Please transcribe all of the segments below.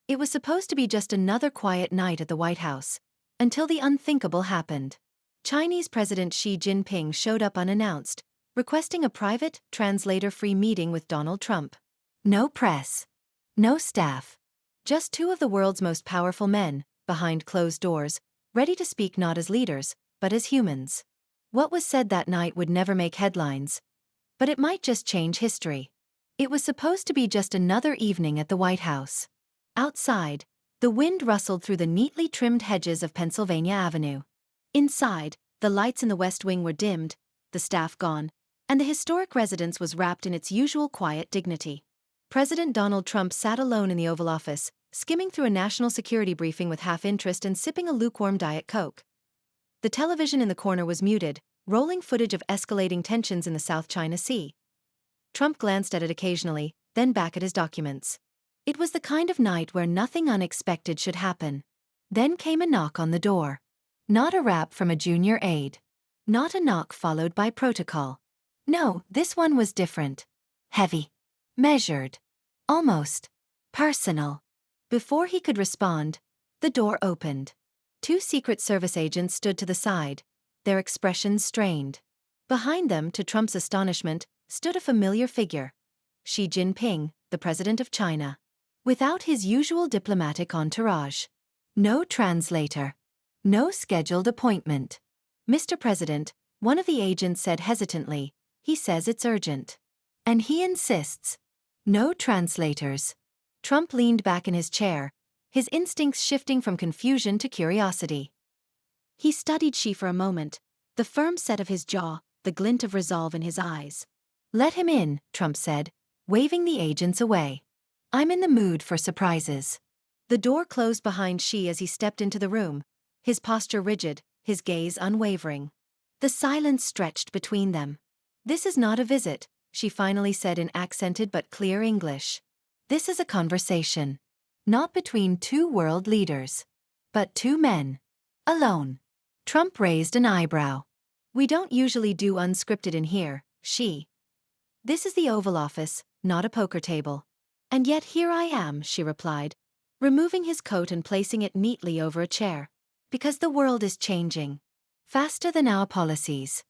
It was supposed to be just another quiet night at the White House, until the unthinkable happened. Chinese President Xi Jinping showed up unannounced, requesting a private, translator-free meeting with Donald Trump. No press. No staff. Just two of the world's most powerful men, behind closed doors, ready to speak not as leaders, but as humans. What was said that night would never make headlines, but it might just change history. It was supposed to be just another evening at the White House. Outside, the wind rustled through the neatly trimmed hedges of Pennsylvania Avenue. Inside, the lights in the West Wing were dimmed, the staff gone, and the historic residence was wrapped in its usual quiet dignity. President Donald Trump sat alone in the Oval Office, skimming through a national security briefing with half interest and sipping a lukewarm Diet Coke. The television in the corner was muted, rolling footage of escalating tensions in the South China Sea. Trump glanced at it occasionally, then back at his documents. It was the kind of night where nothing unexpected should happen. Then came a knock on the door. Not a rap from a junior aide. Not a knock followed by protocol. No, this one was different. Heavy. Measured. Almost personal. Before he could respond, the door opened. Two Secret Service agents stood to the side, their expressions strained. Behind them, to Trump's astonishment, stood a familiar figure. Xi Jinping, the president of China. Without his usual diplomatic entourage. No translator. No scheduled appointment. Mr. President, one of the agents said hesitantly, he says it's urgent. And he insists. No translators. Trump leaned back in his chair, his instincts shifting from confusion to curiosity. He studied Xi for a moment, the firm set of his jaw, the glint of resolve in his eyes. Let him in, Trump said, waving the agents away. I'm in the mood for surprises. The door closed behind Xi as he stepped into the room, his posture rigid, his gaze unwavering. The silence stretched between them. This is not a visit, she finally said in accented but clear English. This is a conversation. Not between two world leaders, but two men. Alone. Trump raised an eyebrow. We don't usually do unscripted in here, Xi. This is the Oval Office, not a poker table. And yet here I am, she replied, removing his coat and placing it neatly over a chair. Because the world is changing. Faster than our policies.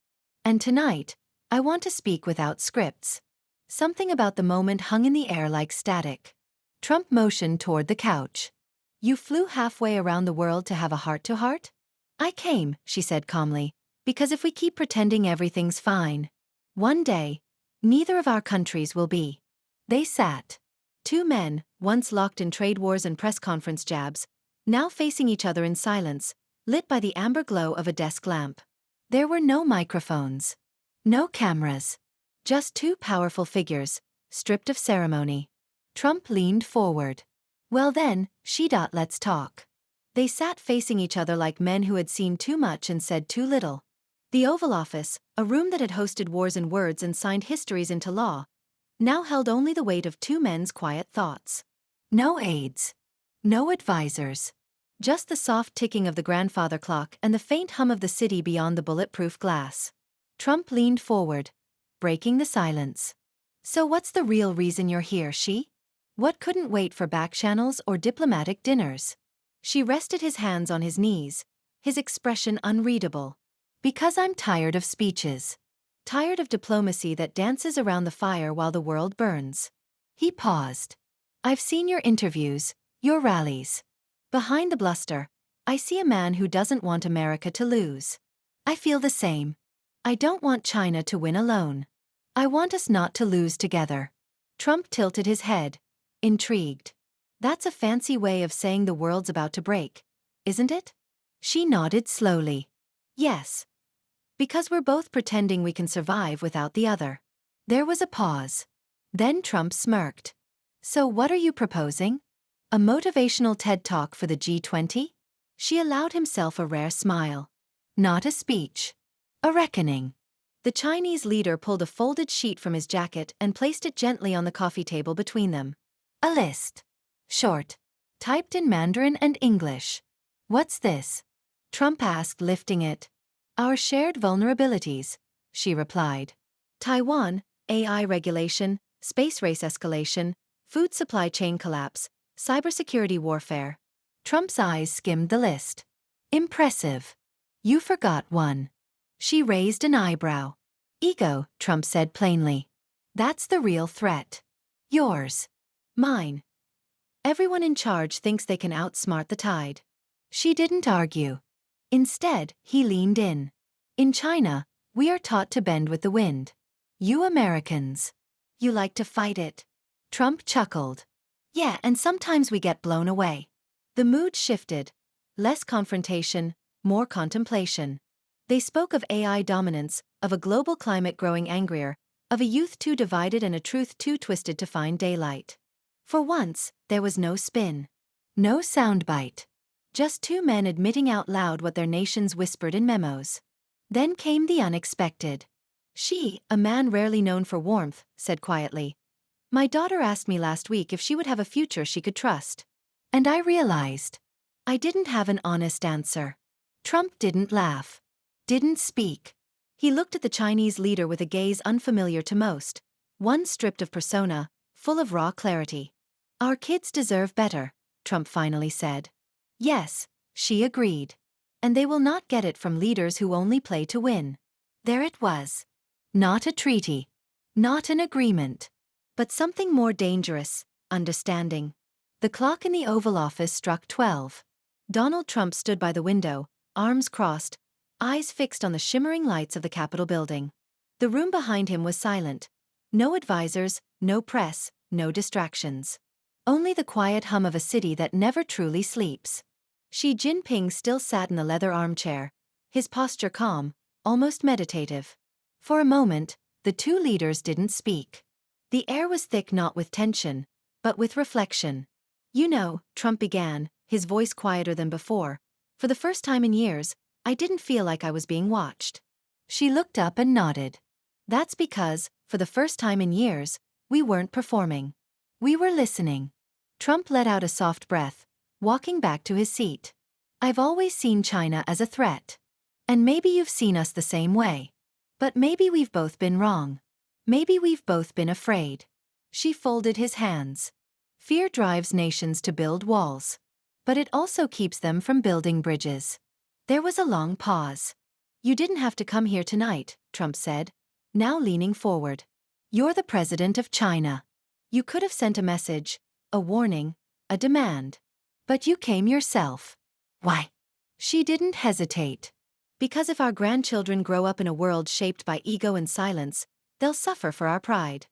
And tonight, I want to speak without scripts. Something about the moment hung in the air like static. Trump motioned toward the couch. You flew halfway around the world to have a heart-to-heart? I came, she said calmly, because if we keep pretending everything's fine, one day, neither of our countries will be. They sat. Two men, once locked in trade wars and press conference jabs, now facing each other in silence, lit by the amber glow of a desk lamp. There were no microphones. No cameras. Just two powerful figures, stripped of ceremony. Trump leaned forward. Well then, let's talk. They sat facing each other like men who had seen too much and said too little. The Oval Office, a room that had hosted wars in words and signed histories into law, now held only the weight of two men's quiet thoughts. No aides. No advisors. Just the soft ticking of the grandfather clock and the faint hum of the city beyond the bulletproof glass. Trump leaned forward, breaking the silence. So what's the real reason you're here, Xi? What couldn't wait for back channels or diplomatic dinners? Xi rested his hands on his knees, his expression unreadable. Because I'm tired of speeches. Tired of diplomacy that dances around the fire while the world burns. He paused. I've seen your interviews, your rallies. Behind the bluster, I see a man who doesn't want America to lose. I feel the same. I don't want China to win alone. I want us not to lose together. Trump tilted his head, intrigued. That's a fancy way of saying the world's about to break, isn't it? She nodded slowly. Yes. Because we're both pretending we can survive without the other. There was a pause. Then Trump smirked. So what are you proposing? A motivational TED Talk for the G20? She allowed himself a rare smile. Not a speech. A reckoning. The Chinese leader pulled a folded sheet from his jacket and placed it gently on the coffee table between them. A list. Short. Typed in Mandarin and English. What's this? Trump asked, lifting it. Our shared vulnerabilities, she replied. Taiwan, AI regulation, space race escalation, food supply chain collapse, Cybersecurity warfare. Trump's eyes skimmed the list. Impressive. You forgot one. She raised an eyebrow. Ego, Trump said plainly. That's the real threat. Yours. Mine. Everyone in charge thinks they can outsmart the tide. She didn't argue. Instead, he leaned in. In China, we are taught to bend with the wind. You Americans. You like to fight it. Trump chuckled. Yeah, and sometimes we get blown away. The mood shifted. Less confrontation, more contemplation. They spoke of AI dominance, of a global climate growing angrier, of a youth too divided and a truth too twisted to find daylight. For once, there was no spin. No soundbite. Just two men admitting out loud what their nations whispered in memos. Then came the unexpected. Xi, a man rarely known for warmth, said quietly, "My daughter asked me last week if she would have a future she could trust. And I realized I didn't have an honest answer." Trump didn't laugh. Didn't speak. He looked at the Chinese leader with a gaze unfamiliar to most, one stripped of persona, full of raw clarity. "Our kids deserve better," Trump finally said. Yes, she agreed. And they will not get it from leaders who only play to win. There it was. Not a treaty. Not an agreement. But something more dangerous, understanding. The clock in the Oval Office struck 12. Donald Trump stood by the window, arms crossed, eyes fixed on the shimmering lights of the Capitol building. The room behind him was silent. No advisors, no press, no distractions. Only the quiet hum of a city that never truly sleeps. Xi Jinping still sat in the leather armchair, his posture calm, almost meditative. For a moment, the two leaders didn't speak. The air was thick not with tension, but with reflection. "You know," Trump began, his voice quieter than before, "for the first time in years, I didn't feel like I was being watched." She looked up and nodded. "That's because, for the first time in years, we weren't performing. We were listening." Trump let out a soft breath, walking back to his seat. "I've always seen China as a threat. And maybe you've seen us the same way. But maybe we've both been wrong. Maybe we've both been afraid." She folded his hands. "Fear drives nations to build walls. But it also keeps them from building bridges." There was a long pause. "You didn't have to come here tonight," Trump said, now leaning forward. "You're the president of China. You could have sent a message, a warning, a demand. But you came yourself." "Why?" She didn't hesitate. "Because if our grandchildren grow up in a world shaped by ego and silence, they'll suffer for our pride.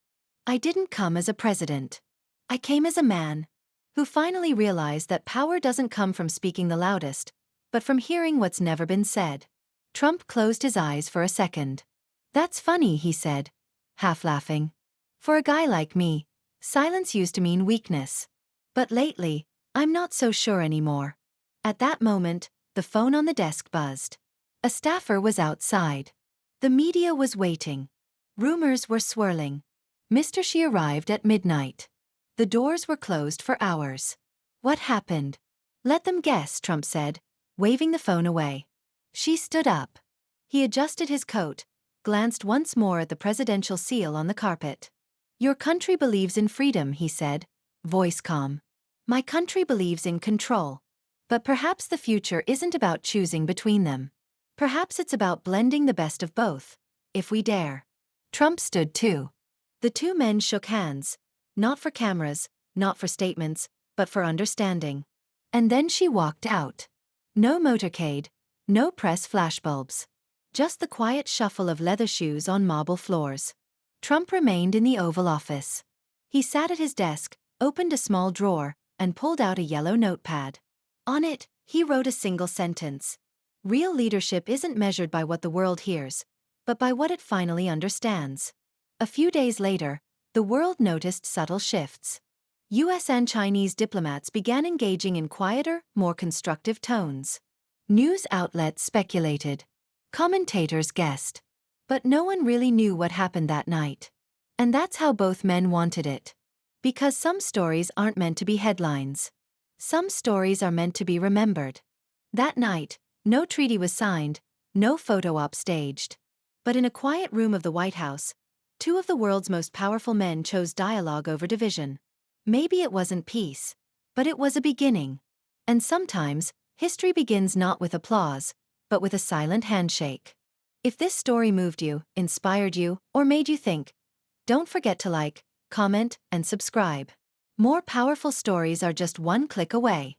I didn't come as a president. I came as a man who finally realized that power doesn't come from speaking the loudest, but from hearing what's never been said." Trump closed his eyes for a second. "That's funny," he said, half laughing. "For a guy like me, silence used to mean weakness. But lately, I'm not so sure anymore." At that moment, the phone on the desk buzzed. A staffer was outside. The media was waiting. Rumors were swirling. Mr. Xi arrived at midnight. The doors were closed for hours. "What happened?" "Let them guess," Trump said, waving the phone away. She stood up. He adjusted his coat, glanced once more at the presidential seal on the carpet. "Your country believes in freedom," he said, voice calm. "My country believes in control. But perhaps the future isn't about choosing between them. Perhaps it's about blending the best of both, if we dare." Trump stood too. The two men shook hands, not for cameras, not for statements, but for understanding. And then she walked out. No motorcade, no press flashbulbs. Just the quiet shuffle of leather shoes on marble floors. Trump remained in the Oval Office. He sat at his desk, opened a small drawer, and pulled out a yellow notepad. On it, he wrote a single sentence. "Real leadership isn't measured by what the world hears, but by what it finally understands." A few days later, the world noticed subtle shifts. US and Chinese diplomats began engaging in quieter, more constructive tones. News outlets speculated. Commentators guessed. But no one really knew what happened that night. And that's how both men wanted it. Because some stories aren't meant to be headlines. Some stories are meant to be remembered. That night, no treaty was signed, no photo op staged. But in a quiet room of the White House, two of the world's most powerful men chose dialogue over division. Maybe it wasn't peace. but it was a beginning. And sometimes, history begins not with applause, but with a silent handshake. If this story moved you, inspired you, or made you think, don't forget to like, comment, and subscribe. More powerful stories are just one click away.